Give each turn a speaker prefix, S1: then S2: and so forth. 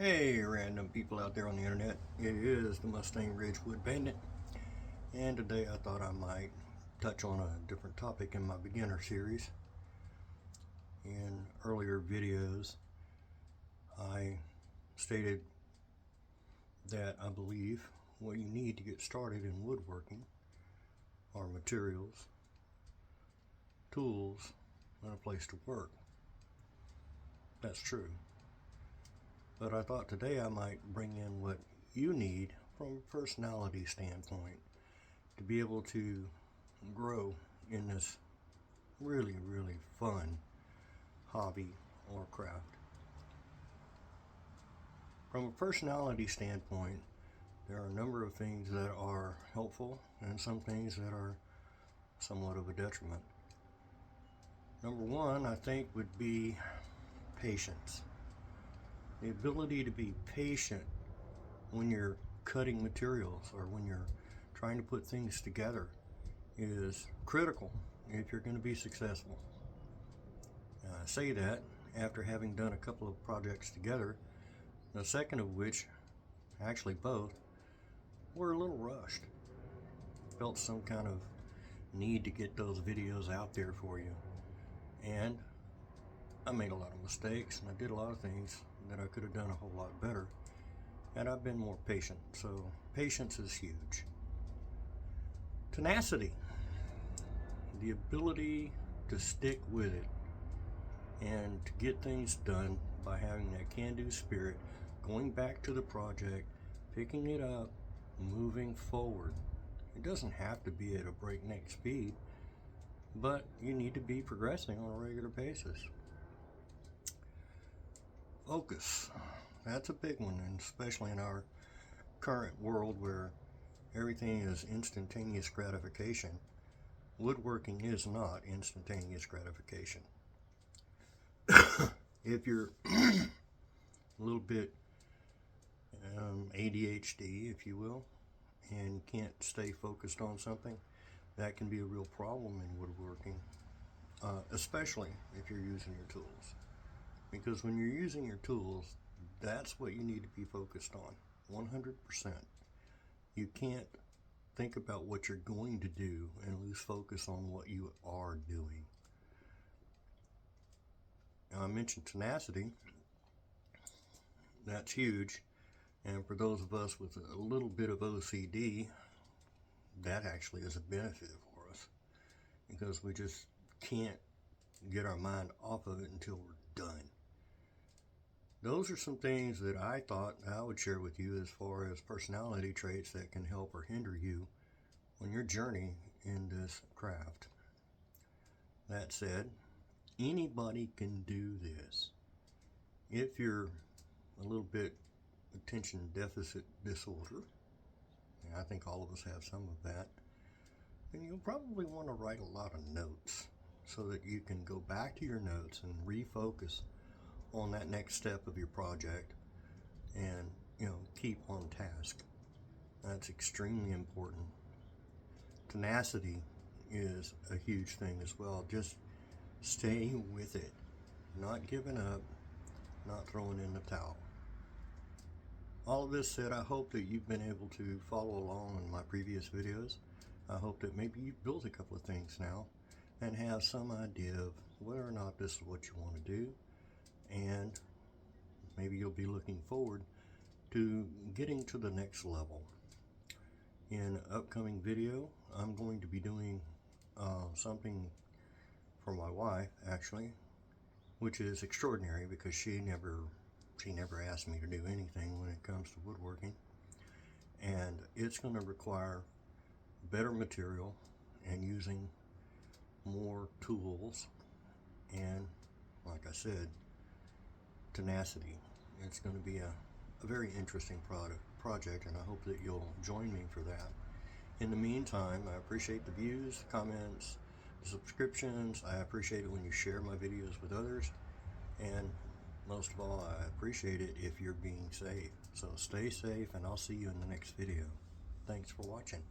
S1: Hey random people out there on the internet, it is the Mustang Ridge Wood Bandit, and today I thought I might touch on a different topic in my beginner series. In earlier videos I stated that I believe what you need to get started in woodworking are materials, tools, and a place to work. That's true. But I thought today I might bring in what you need from a personality standpoint to be able to grow in this really fun hobby or craft. From a personality standpoint, there are a number of things that are helpful and some things that are somewhat of a detriment. Number one, I think, would be patience. The ability to be patient when you're cutting materials or when you're trying to put things together is critical if you're going to be successful. I say that after having done a couple of projects together, the second of which, actually both, were a little rushed. Felt some kind of need to get those videos out there for you. And I made a lot of mistakes and I did a lot of things that I could have done a whole lot better. And I've been more patient. So patience is huge. Tenacity. The ability to stick with it and to get things done by having that can-do spirit, going back to the project, picking it up, moving forward. It doesn't have to be at a breakneck speed, but you need to be progressing on a regular basis. Focus. That's a big one, and especially in our current world where everything is instantaneous gratification. Woodworking is not instantaneous gratification. If you're a little bit ADHD, if you will, and can't stay focused on something, that can be a real problem in woodworking, especially if you're using your tools. Because when you're using your tools, that's what you need to be focused on, 100%. You can't think about what you're going to do and lose focus on what you are doing. Now, I mentioned tenacity. That's huge. And for those of us with a little bit of OCD, that actually is a benefit for us, because we just can't get our mind off of it until we're done. Those are some things that I thought I would share with you as far as personality traits that can help or hinder you on your journey in this craft. That said, anybody can do this. If you're a little bit attention deficit disorder, and I think all of us have some of that, then you'll probably want to write a lot of notes so that you can go back to your notes and refocus on that next step of your project and keep on task. That's extremely important. Tenacity is a huge thing as well. Just stay with it, not giving up, not throwing in the towel. All of this said, I hope that you've been able to follow along in my previous videos. I hope that maybe you've built a couple of things now and have some idea of whether or not this is what you want to do, and maybe you'll be looking forward to getting to the next level. In an upcoming video, I'm going to be doing something for my wife, actually, which is extraordinary because she never asked me to do anything when it comes to woodworking, and it's going to require better material and using more tools, and like I said, tenacity. It's going to be a very interesting project, and I hope that you'll join me for that. In the meantime, I appreciate the views, comments, subscriptions. I appreciate it when you share my videos with others, and most of all, I appreciate it if you're being safe. So stay safe, and I'll see you in the next video. Thanks for watching.